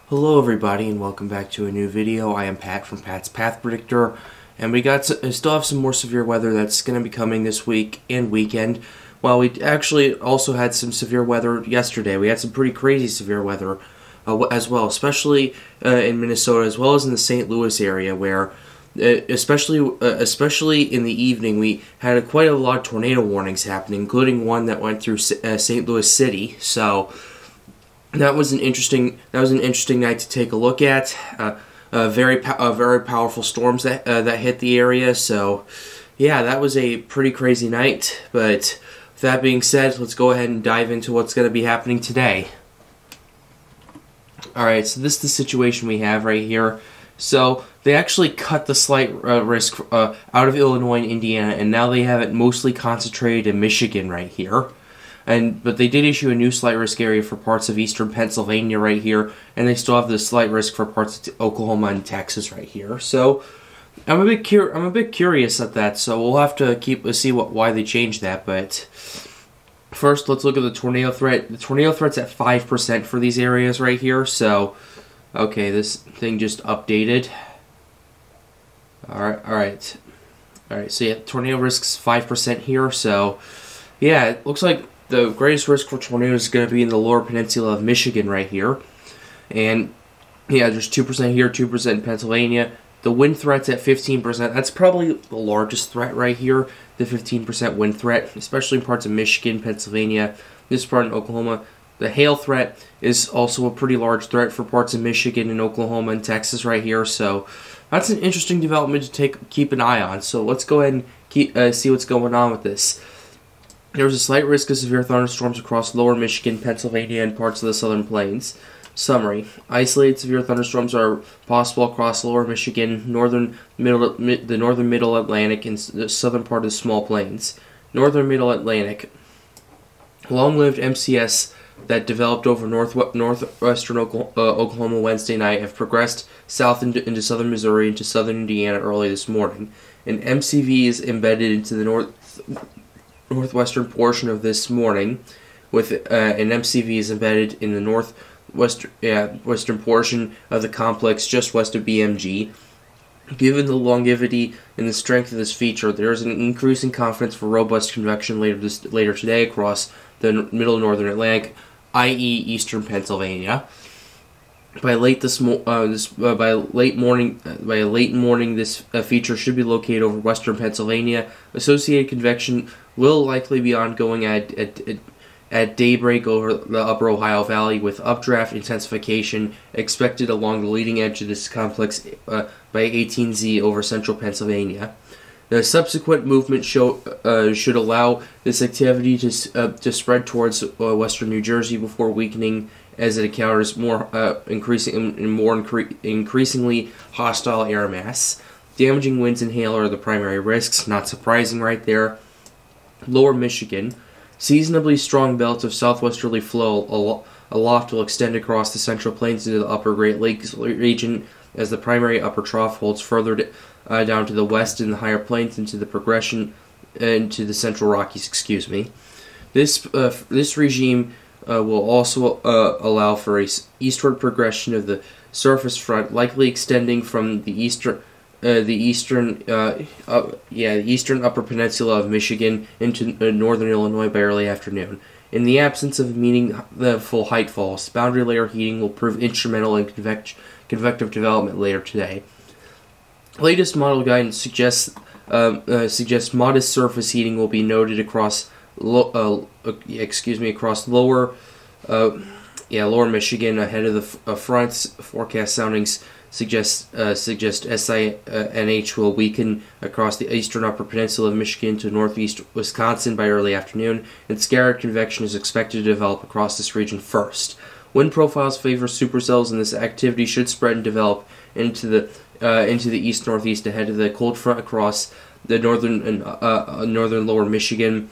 Hello everybody and welcome back to a new video. I am Pat from Pat's Path Predictor, and we still have some more severe weather that's going to be coming this week and weekend. While we actually also had some severe weather yesterday, we had some pretty crazy severe weather as well, especially in Minnesota as well as in the St. Louis area, where especially in the evening we had quite a lot of tornado warnings happening, including one that went through St. Louis City. So that was an interesting night to take a look at. Very powerful storms that hit the area. So yeah, that was a pretty crazy night. But with that being said, let's go ahead and dive into what's going to be happening today. Alright, so this is the situation we have right here. So they actually cut the slight risk out of Illinois and Indiana, and now they have it mostly concentrated in Michigan right here. But they did issue a new slight risk area for parts of eastern Pennsylvania right here, and they still have the slight risk for parts of Oklahoma and Texas right here. So I'm a bit curious at that. So we'll have to see why they changed that. But first, let's look at the tornado threat. The tornado threat's at 5% for these areas right here. So okay, this thing just updated. All right. So yeah, tornado risk's 5% here. So yeah, it looks like the greatest risk for tornadoes is going to be in the lower peninsula of Michigan right here. And yeah, there's 2% here, 2% in Pennsylvania. The wind threat's at 15%. That's probably the largest threat right here, the 15% wind threat, especially in parts of Michigan, Pennsylvania, this part in Oklahoma. The hail threat is also a pretty large threat for parts of Michigan and Oklahoma and Texas right here. So that's an interesting development to keep an eye on. So let's go ahead and see what's going on with this. There is a slight risk of severe thunderstorms across lower Michigan, Pennsylvania, and parts of the southern plains. Summary: isolated severe thunderstorms are possible across lower Michigan, the northern middle Atlantic, and the southern part of the small plains. Northern middle Atlantic. Long-lived MCS that developed over northwestern Oklahoma Wednesday night have progressed south into southern Missouri into southern Indiana early this morning. An MCV is embedded into the northwestern portion of this morning, with an MCV is embedded in the western portion of the complex just west of BMG. Given the longevity and the strength of this feature, there is an increasing confidence for robust convection later today across the middle northern Atlantic, i.e., eastern Pennsylvania. By late morning, this feature should be located over western Pennsylvania. Associated convection will likely be ongoing at daybreak over the upper Ohio Valley, with updraft intensification expected along the leading edge of this complex by 18Z over central Pennsylvania. The subsequent movement should allow this activity to spread towards western New Jersey before weakening as it encounters increasingly hostile air mass. Damaging winds and hail are the primary risks, not surprising right there. Lower Michigan. Seasonably strong belts of southwesterly flow aloft will extend across the central plains into the upper Great Lakes region as the primary upper trough holds further down to the west in the higher plains into the progression into the central Rockies. This regime will also allow for a eastward progression of the surface front, likely extending from the eastern upper peninsula of Michigan into northern Illinois by early afternoon. In the absence of meaningful height falls, boundary layer heating will prove instrumental in convective development later today. Latest model guidance suggests modest surface heating will be noted across lower Michigan ahead of the fronts. Forecast soundings suggest SINH will weaken across the eastern upper peninsula of Michigan to northeast Wisconsin by early afternoon, and scattered convection is expected to develop across this region first. Wind profiles favor supercells, and this activity should spread and develop into the east-northeast ahead of the cold front across the northern lower Michigan.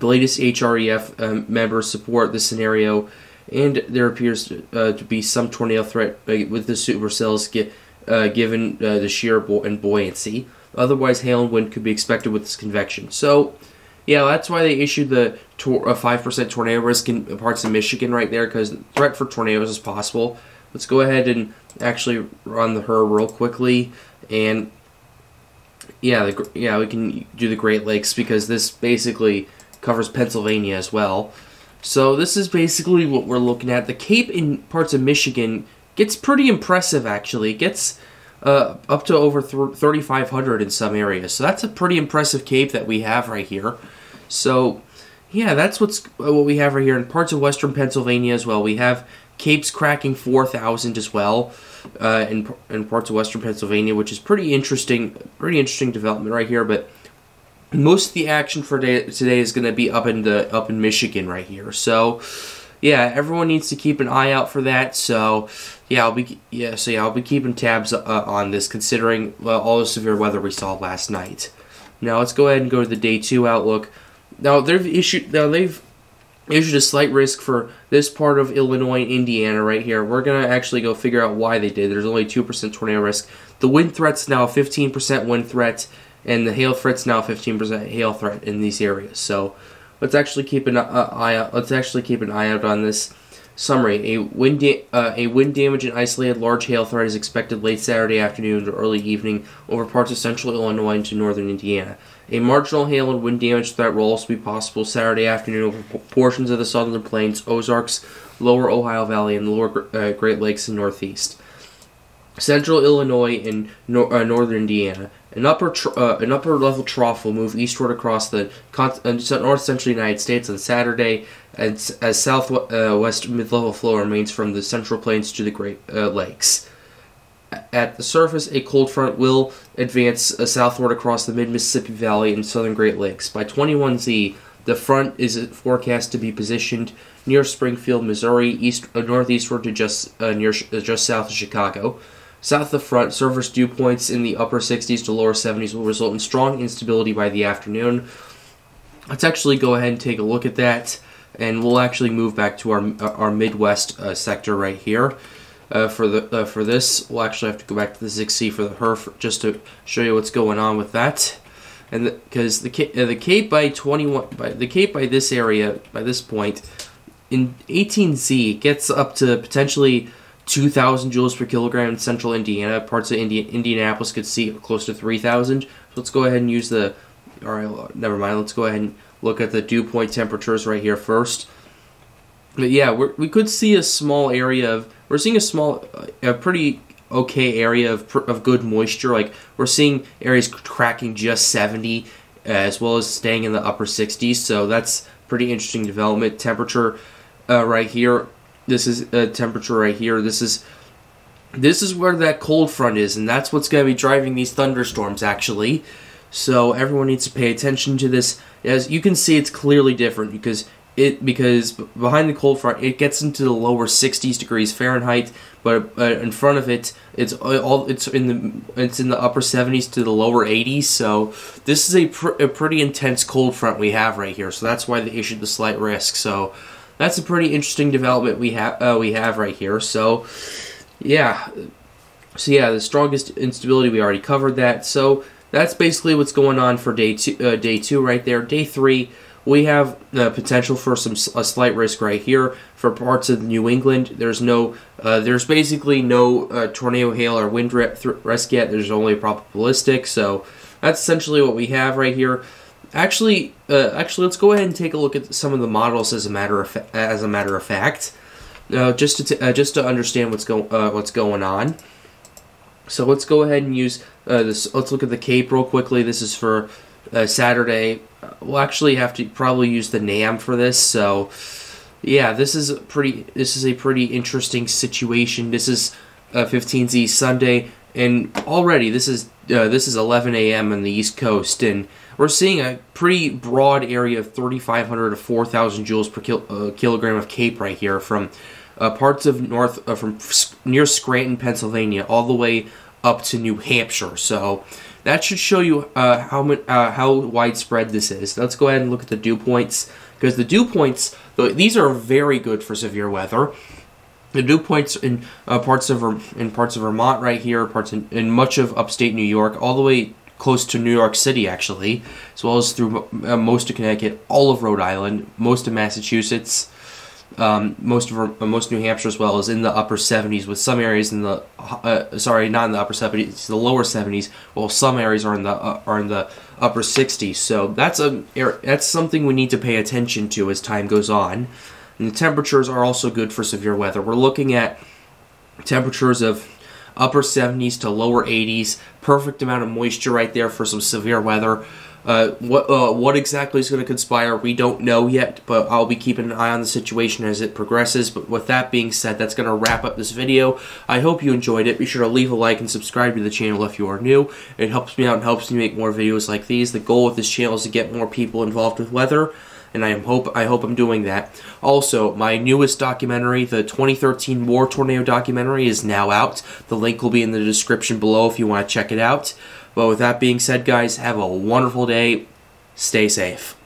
The latest HREF members support this scenario, and there appears to be some tornado threat with the supercells given the shear and buoyancy. Otherwise, hail and wind could be expected with this convection. So Yeah, that's why they issued the 5% tornado risk in parts of Michigan right there, because the threat for tornadoes is possible. let's go ahead and actually run her real quickly. And yeah, we can do the Great Lakes because this basically covers Pennsylvania as well. So this is basically what we're looking at. The Cape in parts of Michigan gets pretty impressive, actually. It gets up to over 3,500 in some areas. So that's a pretty impressive Cape that we have right here. So yeah, that's what we have right here. In parts of western Pennsylvania as well, we have Capes cracking 4,000 as well in parts of western Pennsylvania, which is pretty interesting development right here. But most of the action for today is going to be up in Michigan right here. So yeah, everyone needs to keep an eye out for that. So yeah, I'll be keeping tabs on this, considering all the severe weather we saw last night. Now let's go ahead and go to the day 2 outlook. Now they've issued a slight risk for this part of Illinois and Indiana right here. We're gonna actually go figure out why they did. There's only 2% tornado risk. The wind threat's now 15% wind threat, and the hail threat's now 15% hail threat in these areas. So let's actually keep an eye out. Let's actually keep an eye out on this summary. A wind damage and isolated large hail threat is expected late Saturday afternoon to early evening over parts of central Illinois into northern Indiana. A marginal hail and wind damage threat will also be possible Saturday afternoon over portions of the southern plains, Ozarks, lower Ohio Valley, and the lower Great Lakes and northeast. Central Illinois and northern Indiana. An upper level trough will move eastward across the north central United States on Saturday, as southwest mid-level flow remains from the central plains to the Great Lakes. At the surface, a cold front will advance southward across the mid-Mississippi Valley and southern Great Lakes. By 21Z, the front is forecast to be positioned near Springfield, Missouri, northeastward to just south of Chicago. South of the front, surface dew points in the upper 60s to lower 70s will result in strong instability by the afternoon. Let's actually go ahead and take a look at that, and we'll actually move back to our Midwest sector right here. For this, we'll actually have to go back to the 6C for the HERF just to show you what's going on with that. And because the Cape by this area, by this point, in 18Z gets up to potentially 2,000 joules per kilogram in central Indiana. Parts of Indianapolis could see close to 3,000. So let's go ahead and use the. Alright, never mind. Let's go ahead and look at the dew point temperatures right here first. But yeah, we could see a small area of. We're seeing a pretty okay area of good moisture. Like we're seeing areas cracking just 70, as well as staying in the upper 60s. So that's pretty interesting development. Temperature right here. This is temperature right here. This is where that cold front is, and that's what's going to be driving these thunderstorms, actually. So everyone needs to pay attention to this. As you can see, it's clearly different because behind the cold front, it gets into the lower 60s degrees Fahrenheit, but in front of it, it's in the upper 70s to the lower 80s. So this is a pretty intense cold front we have right here. So that's why they issued the slight risk. So that's a pretty interesting development we have right here. So yeah, the strongest instability, we already covered that. So that's basically what's going on for day two right there. Day 3, we have the potential for a slight risk right here for parts of New England. There's basically no tornado, hail, or wind risk yet. There's only probabilistic. So that's essentially what we have right here. Actually, let's go ahead and take a look at some of the models as a matter of fact, just to understand what's going on. So let's go ahead and use this. Let's look at the Cape real quickly. This is for Saturday. We'll actually have to probably use the NAM for this. So yeah, this is a pretty interesting situation. This is 15Z Sunday, and already this is 11 a.m. on the East Coast, and we're seeing a pretty broad area of 3,500 to 4,000 joules per kilogram of Cape right here from parts of from near Scranton, Pennsylvania, all the way up to New Hampshire. So that should show you how widespread this is. Let's go ahead and look at the dew points, because the dew points, these are very good for severe weather. The dew points in parts of Vermont right here, in much of upstate New York, all the way close to New York City, actually, as well as through most of Connecticut, all of Rhode Island, most of Massachusetts, most New Hampshire as well is in the upper 70s, with some areas in the sorry, not in the upper 70s, the lower 70s. While some areas are in the upper 60s. So that's something we need to pay attention to as time goes on. And the temperatures are also good for severe weather. We're looking at temperatures of upper 70s to lower 80s. Perfect amount of moisture right there for some severe weather. What exactly is going to conspire, we don't know yet, but I'll be keeping an eye on the situation as it progresses. But with that being said, that's going to wrap up this video. I hope you enjoyed it. Be sure to leave a like and subscribe to the channel if you are new. It helps me out and helps me make more videos like these. The goal with this channel is to get more people involved with weather, and I hope I'm doing that. Also, my newest documentary, the 2013 War Tornado documentary, is now out. The link will be in the description below if you want to check it out. But with that being said, guys, have a wonderful day. Stay safe.